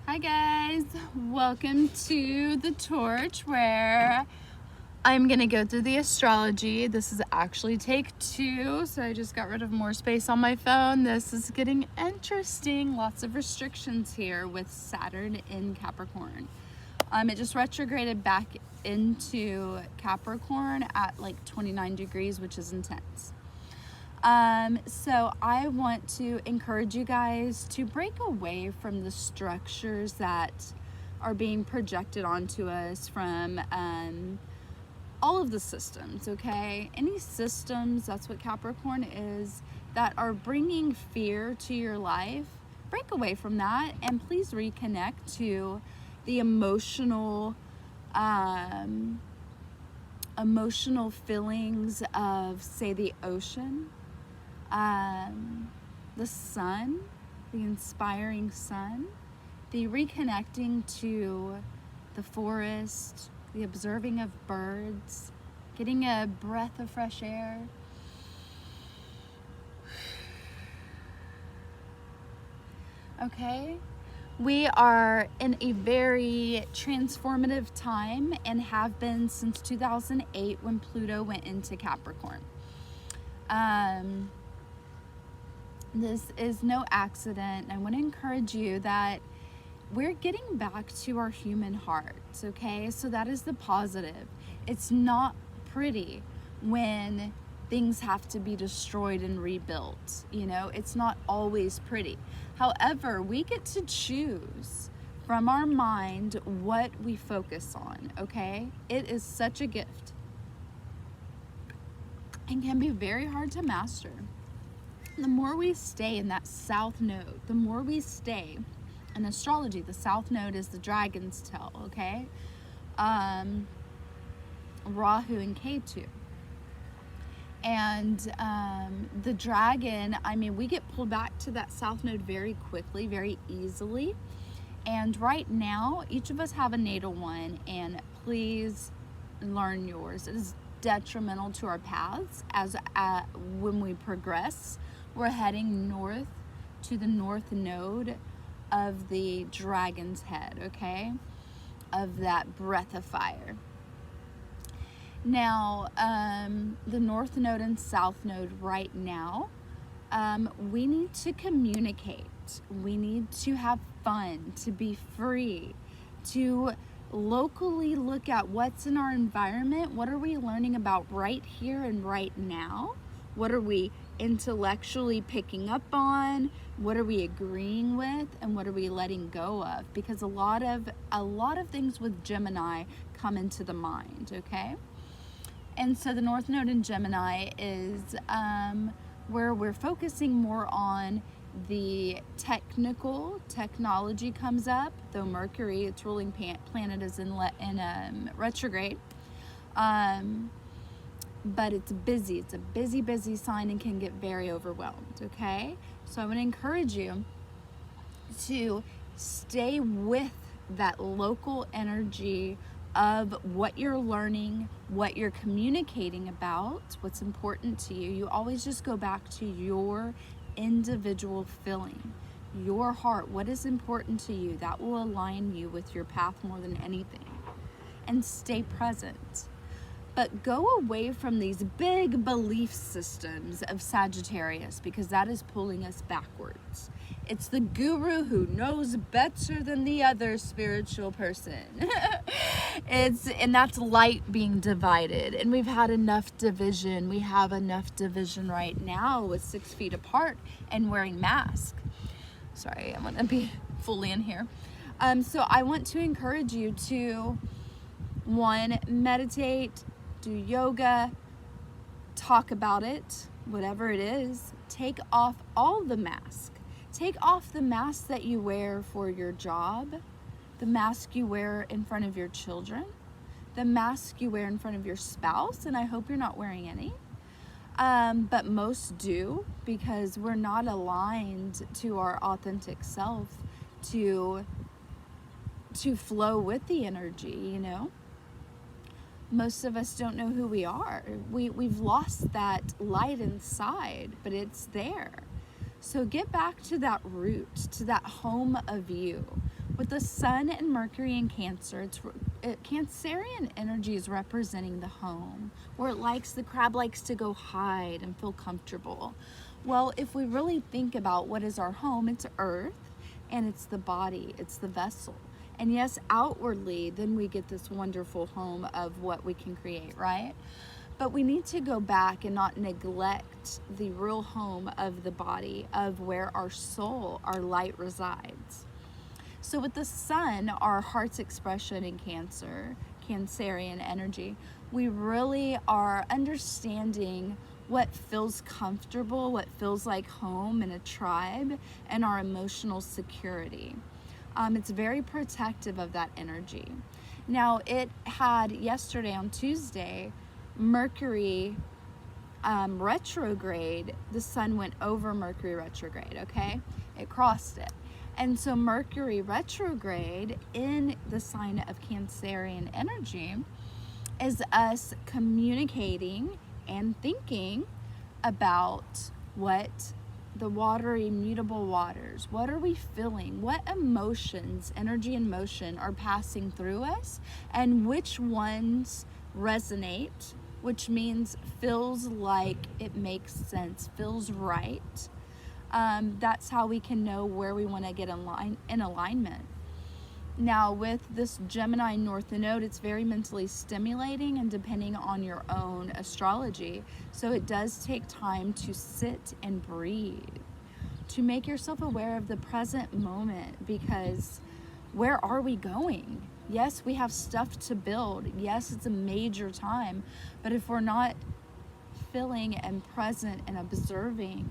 Hi guys, welcome to the torch where I'm gonna go through the astrology. This is actually take 2, so I just got rid of more space on my phone. This is getting interesting. Lots of restrictions here with Saturn in Capricorn. It just retrograded back into Capricorn at like 29 degrees, which is intense. So I want to encourage you guys to break away from the structures that are being projected onto us from all of the systems, okay? Any systems, that's what Capricorn is, that are bringing fear to your life, break away from that and please reconnect to the emotional feelings of, say, the ocean, the sun, the inspiring sun, the reconnecting to the forest, the observing of birds, getting a breath of fresh air. Okay, we are in a very transformative time and have been since 2008 when Pluto went into Capricorn. This is no accident. I want to encourage you that we're getting back to our human hearts, okay? So that is the positive. It's not pretty when things have to be destroyed and rebuilt, you know? It's not always pretty. However, we get to choose from our mind what we focus on, okay? It is such a gift and can be very hard to master. The more we stay in that south node, the more we stay in astrology, the south node is the dragon's tail, okay? Rahu and Ketu. And the dragon, I mean, we get pulled back to that south node very quickly, very easily. And right now, each of us have a natal one, and please learn yours. It is detrimental to our paths as when we progress. We're heading north to the north node of the dragon's head, okay? Of that breath of fire. Now, the north node and south node right now, we need to communicate. We need to have fun, to be free, to locally look at what's in our environment. What are we learning about right here and right now? What are we intellectually picking up on? What are we agreeing with, and what are we letting go of? Because a lot of things with Gemini come into the mind, okay? And so the North Node in Gemini is where we're focusing more on the technology comes up, though Mercury, its ruling planet, is in retrograde. But it's busy. It's a busy sign and can get very overwhelmed, okay? So I want to encourage you to stay with that local energy of what you're learning, what you're communicating about, what's important to you. You always just go back to your individual feeling, your heart, what is important to you. That will align you with your path more than anything. And stay present. But go away from these big belief systems of Sagittarius, because that is pulling us backwards. It's the guru who knows better than the other spiritual person. And that's light being divided. And we've had enough division. We have enough division right now with 6 feet apart and wearing masks. Sorry, I want to be fully in here. So I want to encourage you to, 1, meditate, do yoga, talk about it, whatever it is. Take off all the masks. Take off the mask that you wear for your job, the mask you wear in front of your children, the mask you wear in front of your spouse, and I hope you're not wearing any. But most do, because we're not aligned to our authentic self to flow with the energy, you know? Most of us don't know who we are. We've lost that light inside, but it's there. So get back to that root, to that home of you. With the Sun and Mercury in Cancer, Cancerian energy is representing the home, where the crab likes to go hide and feel comfortable. Well, if we really think about what is our home, it's Earth, and it's the body, it's the vessel. And yes, outwardly, then we get this wonderful home of what we can create, right? But we need to go back and not neglect the real home of the body, of where our soul, our light resides. So with the Sun, our heart's expression in Cancer, Cancerian energy, we really are understanding what feels comfortable, what feels like home in a tribe, and our emotional security. It's very protective of that energy. Now, it had yesterday on Tuesday, Mercury retrograde. The Sun went over Mercury retrograde, okay? It crossed it. And so Mercury retrograde in the sign of Cancerian energy is us communicating and thinking about what the watery, mutable waters, what are we feeling? What emotions, energy and motion are passing through us, and which ones resonate, which means feels like it makes sense, feels right. That's how we can know where we want to get in alignment. Now, with this Gemini North Node, it's very mentally stimulating and depending on your own astrology. So it does take time to sit and breathe, to make yourself aware of the present moment, because where are we going? Yes, we have stuff to build. Yes, it's a major time, but if we're not feeling and present and observing,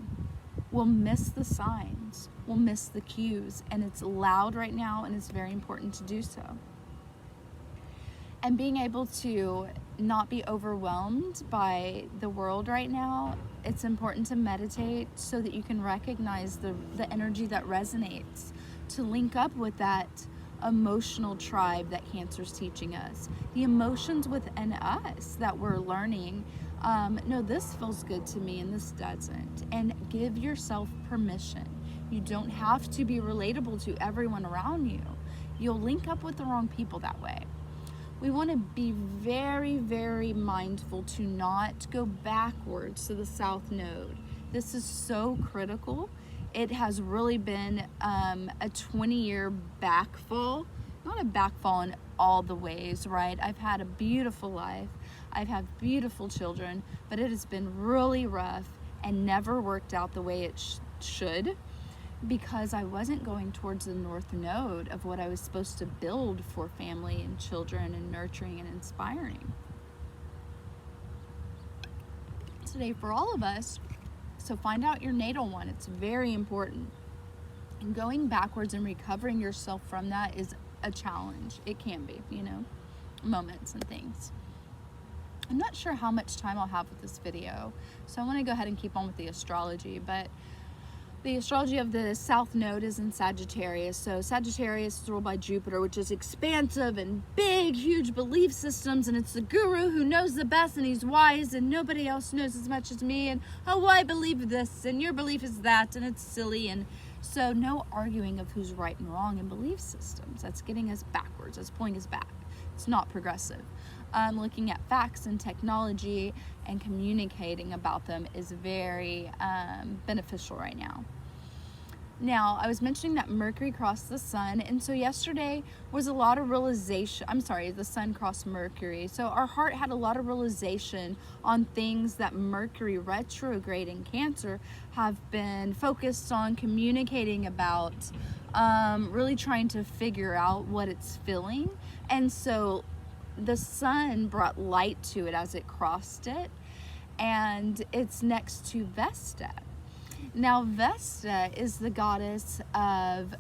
we'll miss the signs, we'll miss the cues, and it's loud right now, and it's very important to do so. And being able to not be overwhelmed by the world right now, it's important to meditate so that you can recognize the energy that resonates, to link up with that emotional tribe that Cancer's teaching us, the emotions within us that we're learning. No, this feels good to me and this doesn't. And give yourself permission. You don't have to be relatable to everyone around you. You'll link up with the wrong people that way. We want to be very, very mindful to not go backwards to the South Node. This is so critical. It has really been a 20-year backfall. Not a backfall in all the ways, right? I've had a beautiful life. I've had beautiful children, but it has been really rough and never worked out the way it should, because I wasn't going towards the North Node of what I was supposed to build for family and children and nurturing and inspiring. Today for all of us, so find out your natal one. It's very important. And going backwards and recovering yourself from that is a challenge. It can be, moments and things. I'm not sure how much time I'll have with this video, so I want to go ahead and keep on with the astrology, but the astrology of the South Node is in Sagittarius. So Sagittarius is ruled by Jupiter, which is expansive and big, huge belief systems, and it's the guru who knows the best, and he's wise, and nobody else knows as much as me, and oh, I believe this, and your belief is that, and it's silly. And so no arguing of who's right and wrong in belief systems. That's getting us backwards. That's pulling us back. It's not progressive. Looking at facts and technology and communicating about them is very beneficial right now. Now, I was mentioning that Mercury crossed the Sun, and so yesterday was a lot of realization. The Sun crossed Mercury. So our heart had a lot of realization on things that Mercury retrograde in Cancer have been focused on communicating about, really trying to figure out what it's feeling. And so the Sun brought light to it as it crossed it, and it's next to Vesta. Now, Vesta is the goddess of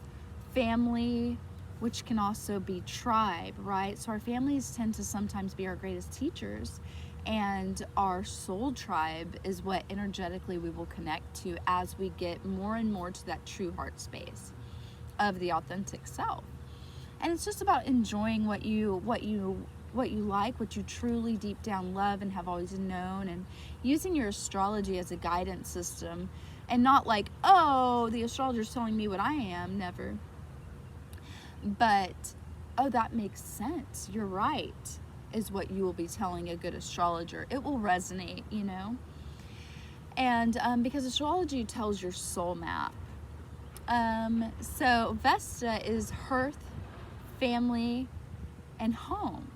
family, which can also be tribe, right? So our families tend to sometimes be our greatest teachers, and our soul tribe is what energetically we will connect to as we get more and more to that true heart space of the authentic self. And it's just about enjoying what you like, what you truly deep down love and have always known, and using your astrology as a guidance system, and not like, oh, the astrologer's telling me what I am. Never. But, oh, that makes sense. You're right, is what you will be telling a good astrologer. It will resonate, you know? And because astrology tells your soul map. So Vesta is hearth, family, and home.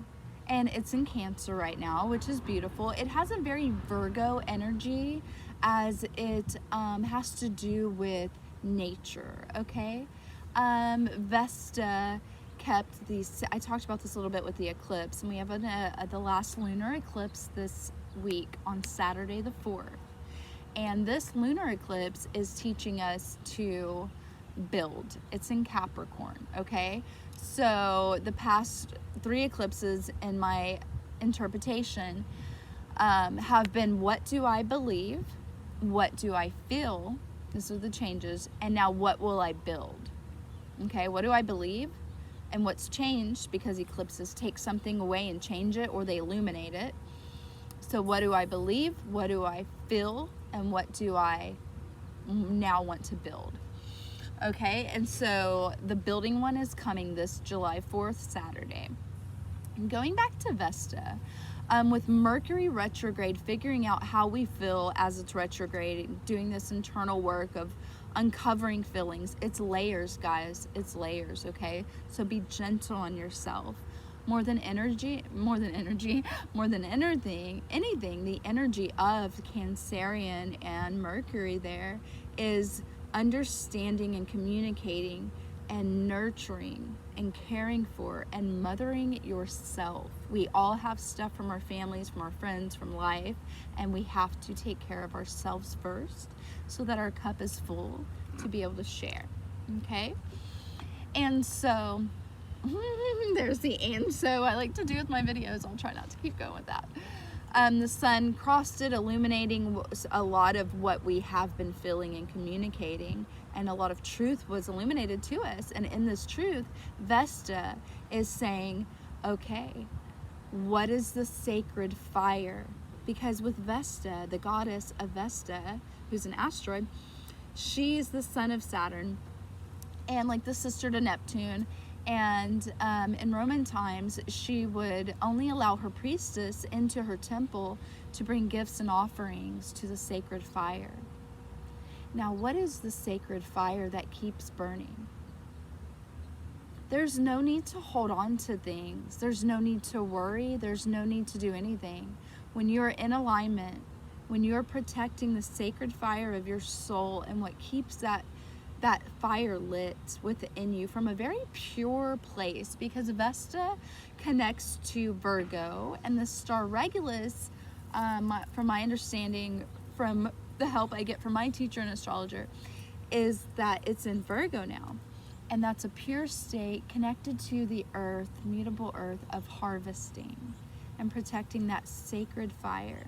And it's in Cancer right now, which is beautiful. It has a very Virgo energy, as it has to do with nature, okay? Vesta kept these, I talked about this a little bit with the eclipse, and we have the last lunar eclipse this week on Saturday the 4th. And this lunar eclipse is teaching us to build. It's in Capricorn, okay? So the past 3 eclipses, in my interpretation, have been, what do I believe? What do I feel? These are the changes. And now, what will I build? Okay, what do I believe? And what's changed, because eclipses take something away and change it, or they illuminate it. So what do I believe? What do I feel? And what do I now want to build? Okay, and so the building one is coming this July 4th, Saturday. And going back to Vesta, with Mercury retrograde, figuring out how we feel as it's retrograde, doing this internal work of uncovering feelings. It's layers, guys. It's layers, okay? So be gentle on yourself. More than anything, the energy of Cancerian and Mercury there is understanding and communicating and nurturing and caring for and mothering yourself. We all have stuff from our families, from our friends, from life, and we have to take care of ourselves first so that our cup is full to be able to share, okay? And so there's the "and so" I like to do with my videos. I'll try not to keep going with that. The sun crossed it, illuminating a lot of what we have been feeling and communicating, and a lot of truth was illuminated to us. And in this truth, Vesta is saying, okay, what is the sacred fire? Because with Vesta, the goddess of Vesta, who's an asteroid, she's the son of Saturn and like the sister to Neptune. And in Roman times, she would only allow her priestess into her temple to bring gifts and offerings to the sacred fire. Now, what is the sacred fire that keeps burning? There's no need to hold on to things. There's no need to worry. There's no need to do anything. When you're in alignment, when you're protecting the sacred fire of your soul and what keeps that fire lit within you from a very pure place, because Vesta connects to Virgo, and the star Regulus, from my understanding, from the help I get from my teacher and astrologer, is that it's in Virgo now. And that's a pure state connected to the earth, mutable earth, of harvesting and protecting that sacred fire.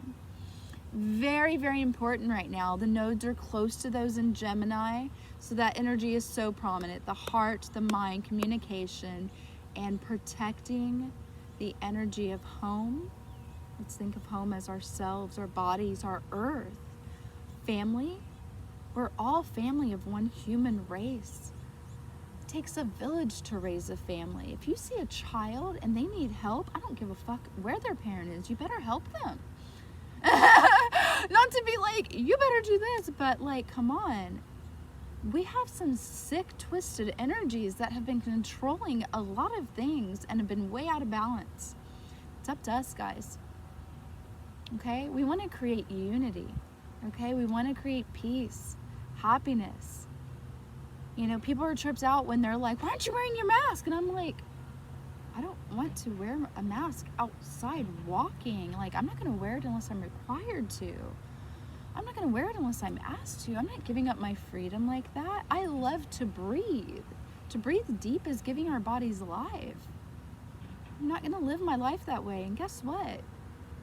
Very, very important right now. The nodes are close to those in Gemini, so that energy is so prominent. The heart, the mind, communication, and protecting the energy of home. Let's think of home as ourselves, our bodies, our earth. Family. We're all family of one human race. It takes a village to raise a family. If you see a child and they need help, I don't give a fuck where their parent is. You better help them. Not to be like, you better do this, but like, come on. We have some sick, twisted energies that have been controlling a lot of things and have been way out of balance. It's up to us, guys. Okay? We want to create unity. Okay? We want to create peace, happiness. You know, people are tripped out when they're like, why aren't you wearing your mask? And I'm like, I don't want to wear a mask outside walking. Like, I'm not going to wear it unless I'm required to. I'm not going to wear it unless I'm asked to. I'm not giving up my freedom like that. I love to breathe. To breathe deep is giving our bodies life. I'm not going to live my life that way. And guess what?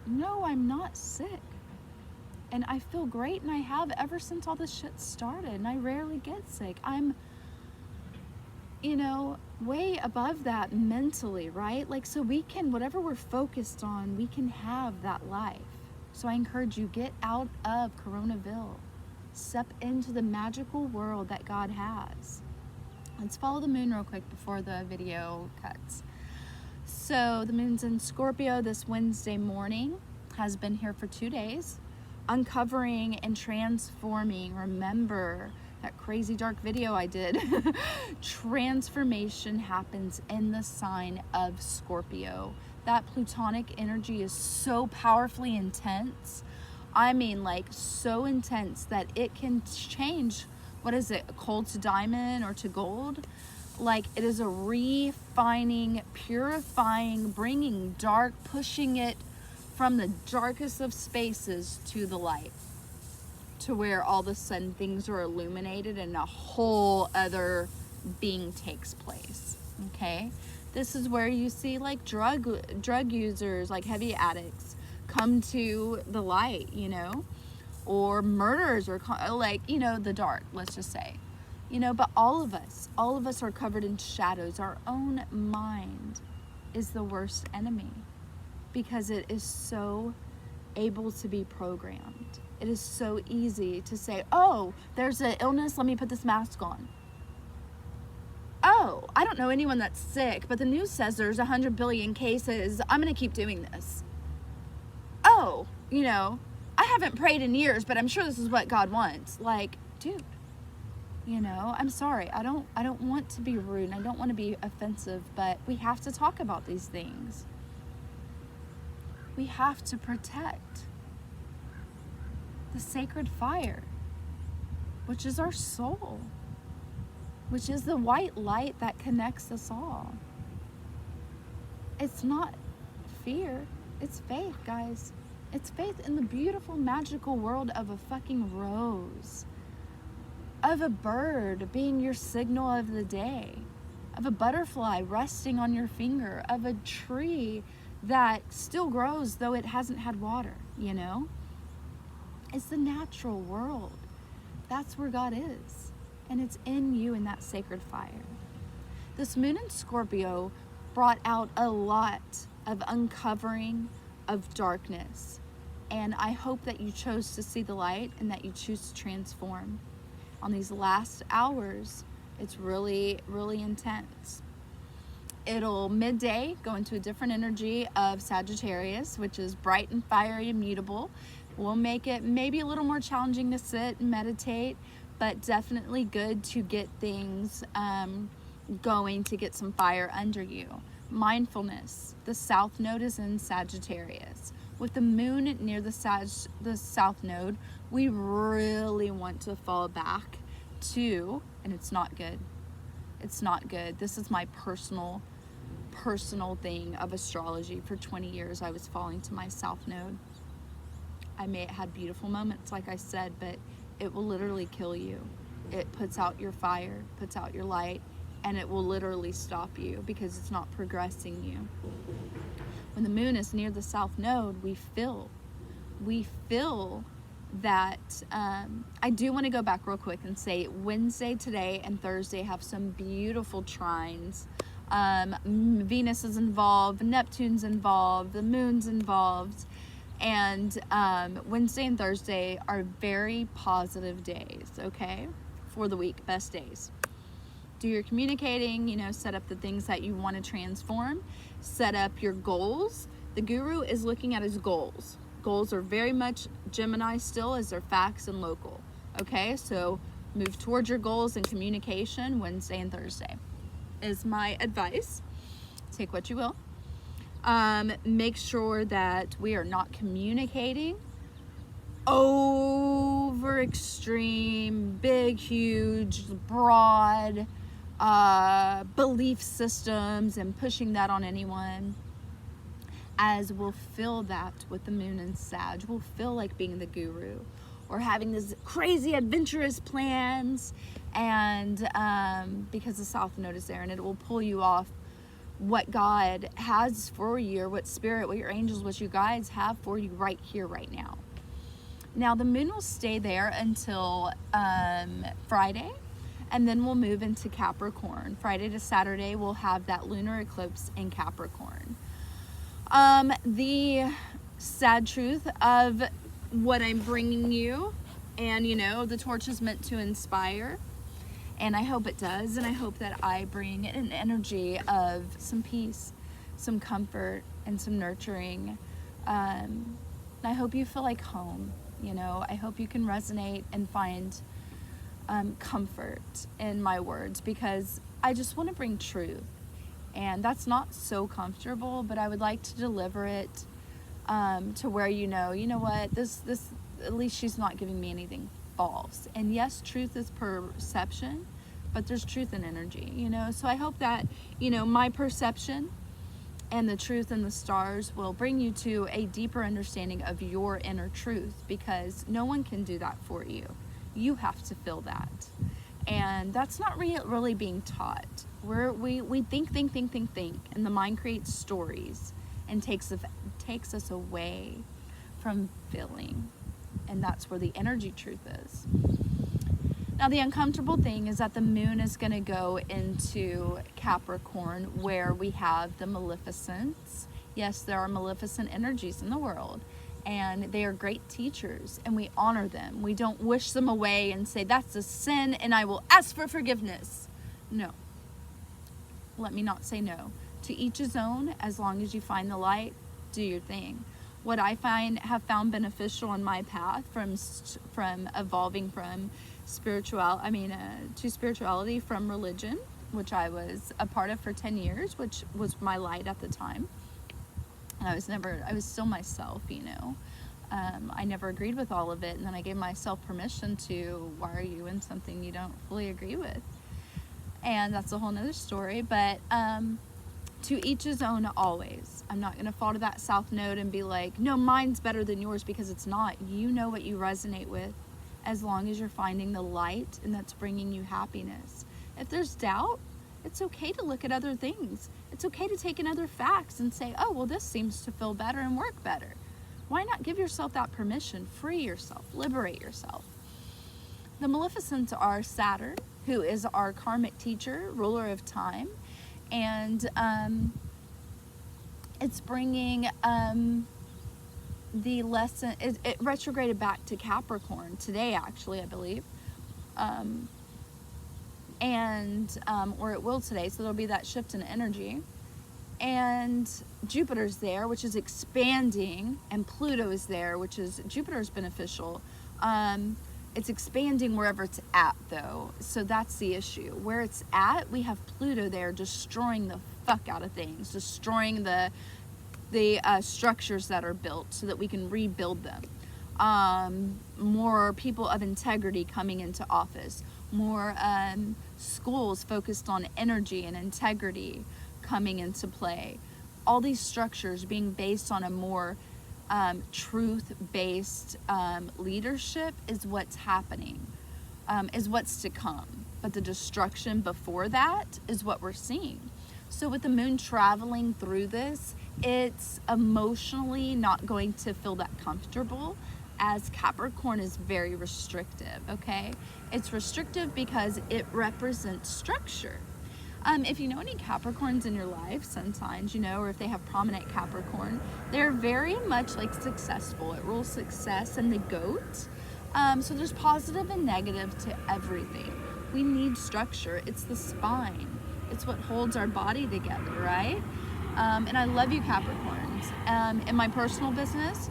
No, I'm not sick. And I feel great, and I have ever since all this shit started. And I rarely get sick. I'm, you know, way above that mentally, right? Like, so we can, whatever we're focused on, we can have that life. So I encourage you, get out of Coronaville. Step into the magical world that God has. Let's follow the moon real quick before the video cuts. So the moon's in Scorpio this Wednesday morning, has been here for 2 days, uncovering and transforming. Remember that crazy dark video I did? Transformation happens in the sign of Scorpio. That Plutonic energy is so powerfully intense. I mean, like, so intense that it can change, what is it, coal to diamond or to gold? Like, it is a refining, purifying, bringing dark, pushing it from the darkest of spaces to the light, to where all of a sudden things are illuminated and a whole other being takes place. Okay, this is where you see like drug users, like heavy addicts, come to the light, you know, or murders, or like, you know, the dark, let's just say, you know. But all of us are covered in shadows. Our own mind is the worst enemy, because it is so able to be programmed. It is so easy to say, oh, there's an illness, let me put this mask on. Oh, I don't know anyone that's sick, but the news says there's 100 billion cases, I'm gonna keep doing this. Oh, you know, I haven't prayed in years, but I'm sure this is what God wants. Like, dude, you know, I'm sorry, I don't want to be rude, and I don't want to be offensive, but we have to talk about these things. We have to protect the sacred fire, which is our soul, which is the white light that connects us all. It's not fear, it's faith, guys. It's faith in the beautiful, magical world of a fucking rose, of a bird being your signal of the day, of a butterfly resting on your finger, of a tree that still grows though it hasn't had water, you know? It's the natural world. That's where God is. And it's in you, in that sacred fire. This moon in Scorpio brought out a lot of uncovering of darkness. And I hope that you chose to see the light and that you choose to transform. On these last hours, it's really, really intense. It'll midday go into a different energy of Sagittarius, which is bright and fiery, immutable. We'll make it maybe a little more challenging to sit and meditate, but definitely good to get things going, to get some fire under you. Mindfulness. The South Node is in Sagittarius. With the moon near the South Node, we really want to fall back to, and it's not good. It's not good. This is my personal thing of astrology. For 20 years, I was falling to my South Node. I may have had beautiful moments, like I said, but it will literally kill you. It puts out your fire, puts out your light, and it will literally stop you because it's not progressing you. When the moon is near the South Node, we feel that. I do want to go back real quick and say Wednesday, today, and Thursday have some beautiful trines. Venus is involved, Neptune's involved, the moon's involved, and Wednesday and Thursday are very positive days, okay, for the week, best days. Do your communicating, you know, set up the things that you want to transform, set up your goals. The guru is looking at his goals. Goals are very much Gemini still, as they're facts and local. Okay, so move towards your goals and communication Wednesday and Thursday is my advice. Take what you will. Make sure that we are not communicating over extreme, big, huge, broad belief systems and pushing that on anyone, as we'll feel that with the moon in Sag. We'll feel like being the guru or having these crazy adventurous plans, and because the South Node is there, and it will pull you off what God has for you, or what spirit, what your angels, what you guides have for you right here, right now. Now the moon will stay there until Friday, and then we'll move into Capricorn. Friday to Saturday, we'll have that lunar eclipse in Capricorn. The sad truth of what I'm bringing you, and you know, the torch is meant to inspire, And I hope it does, and I hope that I bring an energy of some peace, some comfort, and some nurturing. I hope you feel like home, you know. I hope you can resonate and find comfort in my words, because I just want to bring truth. And that's not so comfortable, but I would like to deliver it to where you know what, this at least she's not giving me anything false. And yes, truth is perception, but there's truth in energy, you know. So I hope that, you know, my perception and the truth in the stars will bring you to a deeper understanding of your inner truth, because no one can do that for you. You have to feel that. And that's not really being taught. We think, and the mind creates stories and takes us away from feeling. And that's where the energy truth is. Now, the uncomfortable thing is that the moon is going to go into Capricorn, where we have the maleficents. Yes, there are maleficent energies in the world, and they are great teachers, and we honor them. We don't wish them away and say, that's a sin and I will ask for forgiveness. No. Let me not say no. To each his own. As long as you find the light, do your thing. What I have found beneficial in my path from evolving from to spirituality from religion, which I was a part of for 10 years, which was my light at the time. And I was still myself, you know. I never agreed with all of it, and then I gave myself permission to, why are you in something you don't fully agree with? And that's a whole nother story, but to each his own always. I'm not going to fall to that south node and be like, no, mine's better than yours, because it's not. You know what you resonate with, as long as you're finding the light and that's bringing you happiness. If there's doubt, it's okay to look at other things. It's okay to take in other facts and say, oh, well, this seems to feel better and work better. Why not give yourself that permission? Free yourself, liberate yourself. The maleficents are Saturn, who is our karmic teacher, ruler of time. And it's bringing the lesson, it retrograded back to Capricorn today, actually, I believe. Or it will today, so there'll be that shift in energy. And Jupiter's there, which is expanding, and Pluto is there, which is, Jupiter's beneficial. It's expanding wherever it's at, though, so that's the issue. Where it's at, we have Pluto there destroying the fuck out of things, destroying the structures that are built so that we can rebuild them. More people of integrity coming into office, more schools focused on energy and integrity coming into play. All these structures being based on a more truth-based leadership is what's happening, is what's to come. But the destruction before that is what we're seeing. So with the moon traveling through this, it's emotionally not going to feel that comfortable, as Capricorn is very restrictive, okay? It's restrictive because it represents structure. If you know any Capricorns in your life, sun signs, you know, or if they have prominent Capricorn, they're very much like successful. It rules success and the goat. So there's positive and negative to everything. We need structure. It's the spine. It's what holds our body together, right? And I love you, Capricorns. In my personal business,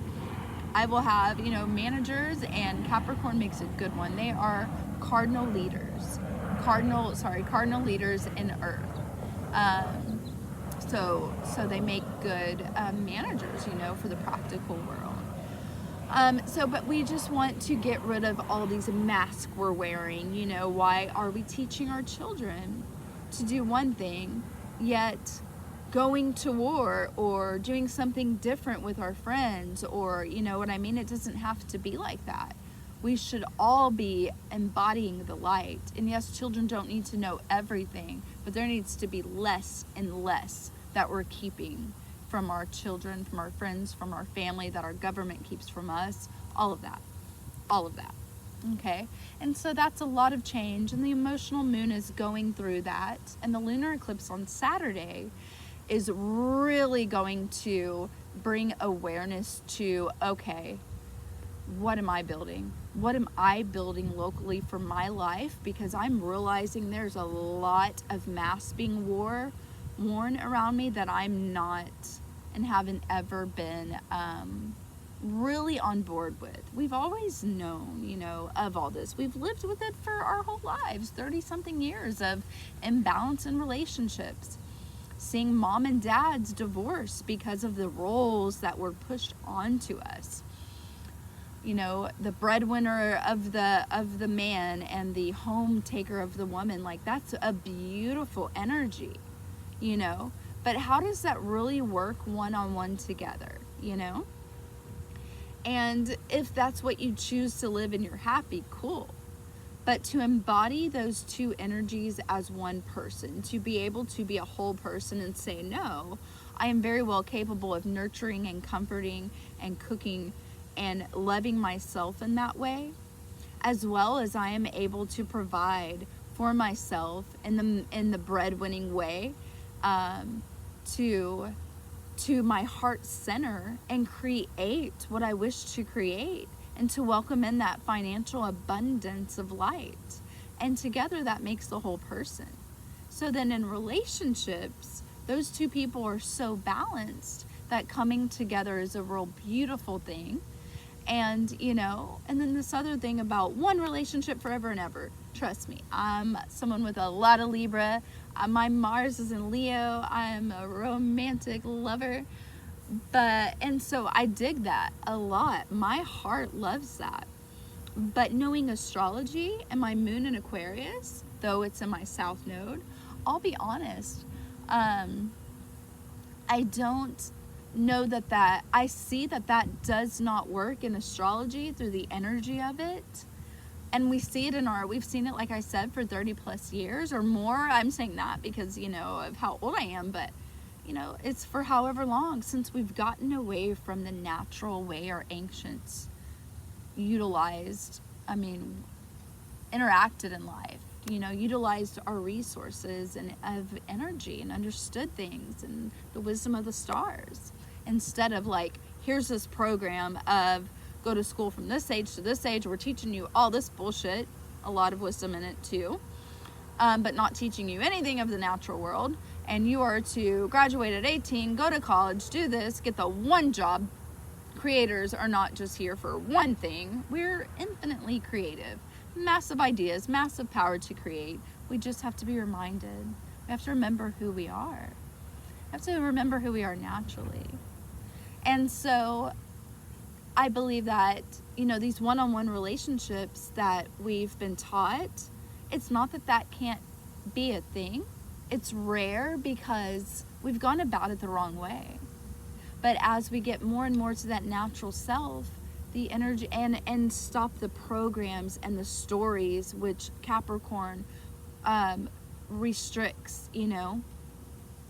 I will have, you know, managers, and Capricorn makes a good one. They are cardinal leaders. Cardinal leaders in Earth. So they make good managers, you know, for the practical world. But we just want to get rid of all these masks we're wearing. You know, why are we teaching our children to do one thing, yet going to war or doing something different with our friends, or, you know what I mean? It doesn't have to be like that. We should all be embodying the light. And yes, children don't need to know everything, but there needs to be less and less that we're keeping from our children, from our friends, from our family, that our government keeps from us. All of that. Okay? And so that's a lot of change, and the emotional moon is going through that. And the lunar eclipse on Saturday is really going to bring awareness to, okay, what am I building? What am I building locally for my life? Because I'm realizing there's a lot of masks being worn around me that I'm not and haven't ever been really on board with. We've always known, of all this. We've lived with it for our whole lives, 30 something years of imbalance in relationships. Seeing mom and dad's divorce because of the roles that were pushed onto us. The breadwinner of the man and the home taker of the woman, like that's a beautiful energy, but how does that really work one-on-one together, and if that's what you choose to live and you're happy, cool. But to embody those two energies as one person, to be able to be a whole person and say, no, I am very well capable of nurturing and comforting and cooking and loving myself in that way, as well as I am able to provide for myself in the breadwinning way, to my heart center and create what I wish to create, and to welcome in that financial abundance of light. And together that makes the whole person. So then in relationships, those two people are so balanced that coming together is a real beautiful thing. And, and then this other thing about one relationship forever and ever. Trust me, I'm someone with a lot of Libra. My Mars is in Leo. I'm a romantic lover. And so I dig that a lot. My heart loves that. But knowing astrology and my moon in Aquarius, though it's in my south node, I'll be honest, I don't know that I see that does not work in astrology through the energy of it. And we've seen it, like I said, for 30 plus years or more. I'm saying that because, of how old I am, but it's for however long since we've gotten away from the natural way our ancients interacted in life, utilized our resources and of energy and understood things and the wisdom of the stars, instead of like, here's this program of go to school from this age to this age, we're teaching you all this bullshit, a lot of wisdom in it too, but not teaching you anything of the natural world. And you are to graduate at 18, go to college, do this, get the one job. Creators are not just here for one thing. We're infinitely creative. Massive ideas, massive power to create. We just have to be reminded. We have to remember who we are. We have to remember who we are naturally. And so I believe that, these one-on-one relationships that we've been taught, it's not that can't be a thing. It's rare because we've gone about it the wrong way. But as we get more and more to that natural self, the energy and stop the programs and the stories which Capricorn restricts,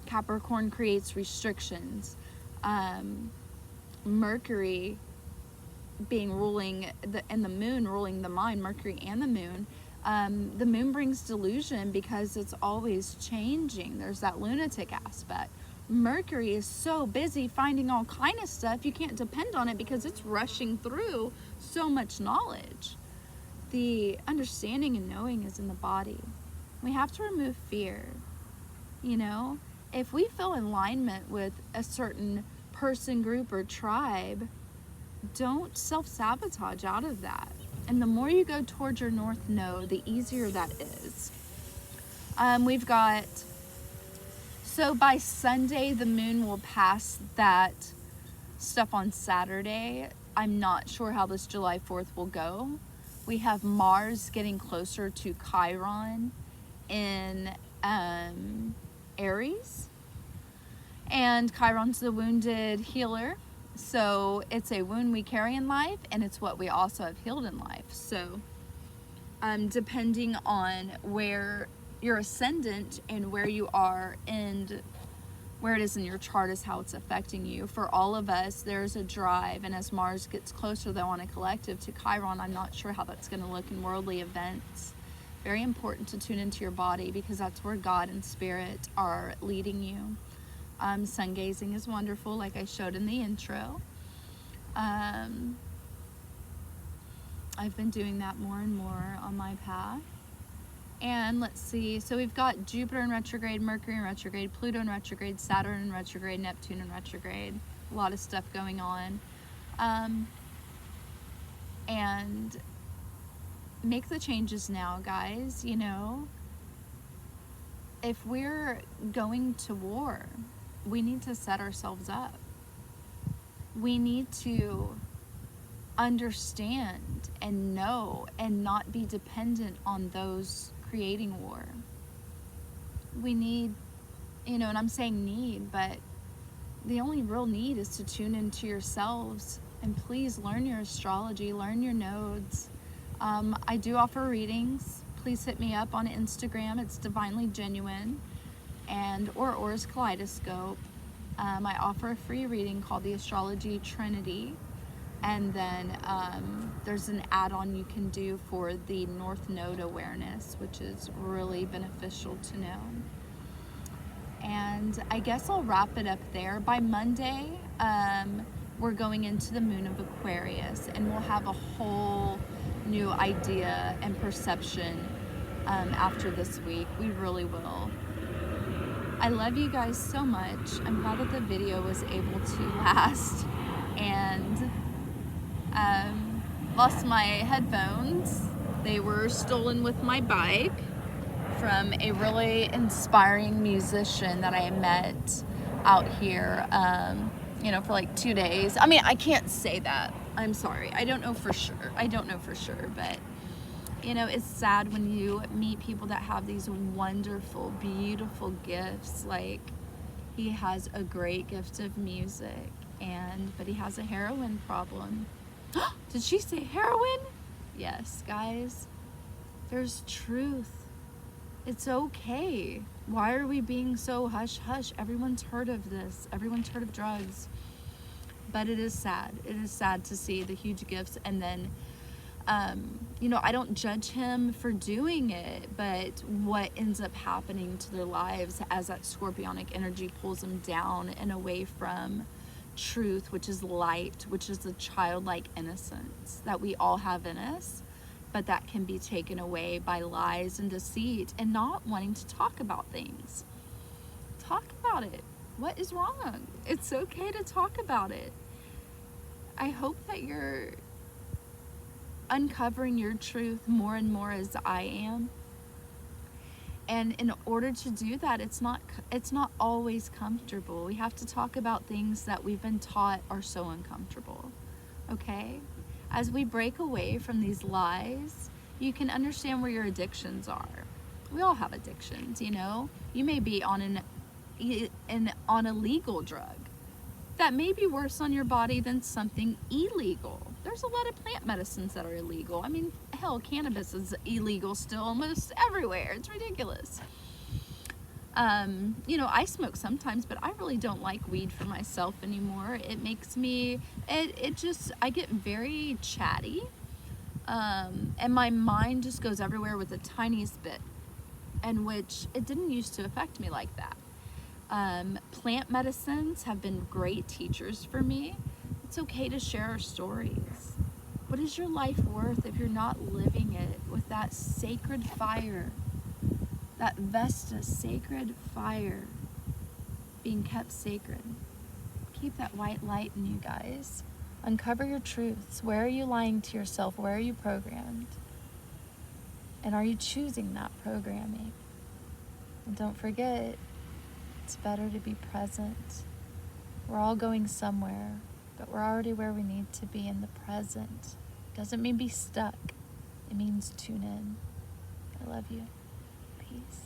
Capricorn creates restrictions. Mercury being and the moon ruling the mind, Mercury and the moon. The moon brings delusion because it's always changing. There's that lunatic aspect. Mercury is so busy finding all kind of stuff, you can't depend on it because it's rushing through so much knowledge. The understanding and knowing is in the body. We have to remove fear. If we feel alignment with a certain person, group, or tribe, don't self-sabotage out of that. And the more you go towards your north node, the easier that is. So by Sunday, the moon will pass that stuff on Saturday. I'm not sure how this July 4th will go. We have Mars getting closer to Chiron in Aries. And Chiron's the wounded healer. So it's a wound we carry in life, and it's what we also have healed in life. So depending on where your ascendant and where you are and where it is in your chart is how it's affecting you. For all of us, there's a drive, and as Mars gets closer though on a collective to Chiron, I'm not sure how that's going to look in worldly events. Very important to tune into your body because that's where God and Spirit are leading you. Sun gazing is wonderful, like I showed in the intro. I've been doing that more and more on my path. And let's see, so we've got Jupiter in retrograde, Mercury in retrograde, Pluto in retrograde, Saturn in retrograde, Neptune in retrograde. A lot of stuff going on. And make the changes now, guys. You know, if we're going to war, we need to set ourselves up. We need to understand and know and not be dependent on those creating war. We need, you know, and I'm saying need, but the only real need is to tune into yourselves, and please learn your astrology, learn your nodes. I do offer readings. Please hit me up on Instagram. It's Divinely Genuine and Aura's Kaleidoscope. I offer a free reading called the Astrology Trinity. And then there's an add-on you can do for the North Node awareness, which is really beneficial to know. And I guess I'll wrap it up there. By Monday, we're going into the moon of Aquarius, and we'll have a whole new idea and perception after this week. We really will. I love you guys so much. I'm glad that the video was able to last. And lost my headphones. They were stolen with my bike from a really inspiring musician that I met out here, you know, for like 2 days. I mean, I can't say that. I'm sorry. I don't know for sure. But, you know, it's sad when you meet people that have these wonderful, beautiful gifts. Like, he has a great gift of music, but he has a heroin problem. Did she say heroin? Yes, guys. There's truth. It's okay. Why are we being so hush-hush? Everyone's heard of this. Everyone's heard of drugs. But it is sad. It is sad to see the huge gifts. And then, you know, I don't judge him for doing it, but what ends up happening to their lives as that scorpionic energy pulls them down and away from truth, which is light, which is the childlike innocence that we all have in us, but that can be taken away by lies and deceit and not wanting to talk about things. Talk about it. What is wrong? It's okay to talk about it. I hope that you're uncovering your truth more and more as I am. And in order to do that, it's not always comfortable. We have to talk about things that we've been taught are so uncomfortable, okay? As we break away from these lies, you can understand where your addictions are. We all have addictions, you know? You may be on on a legal drug that may be worse on your body than something illegal. There's a lot of plant medicines that are illegal. I mean, hell, cannabis is illegal still almost everywhere. It's ridiculous. You know, I smoke sometimes, but I really don't like weed for myself anymore. It makes me, I get very chatty. And my mind just goes everywhere with the tiniest bit, and which it didn't used to affect me like that. Plant medicines have been great teachers for me. It's okay to share our stories. What is your life worth if you're not living it with that sacred fire, that Vesta sacred fire being kept sacred? Keep that white light in you guys. Uncover your truths. Where are you lying to yourself? Where are you programmed? And are you choosing that programming? And don't forget, it's better to be present. We're all going somewhere, but we're already where we need to be in the present. Doesn't mean be stuck. It means tune in. I love you. Peace.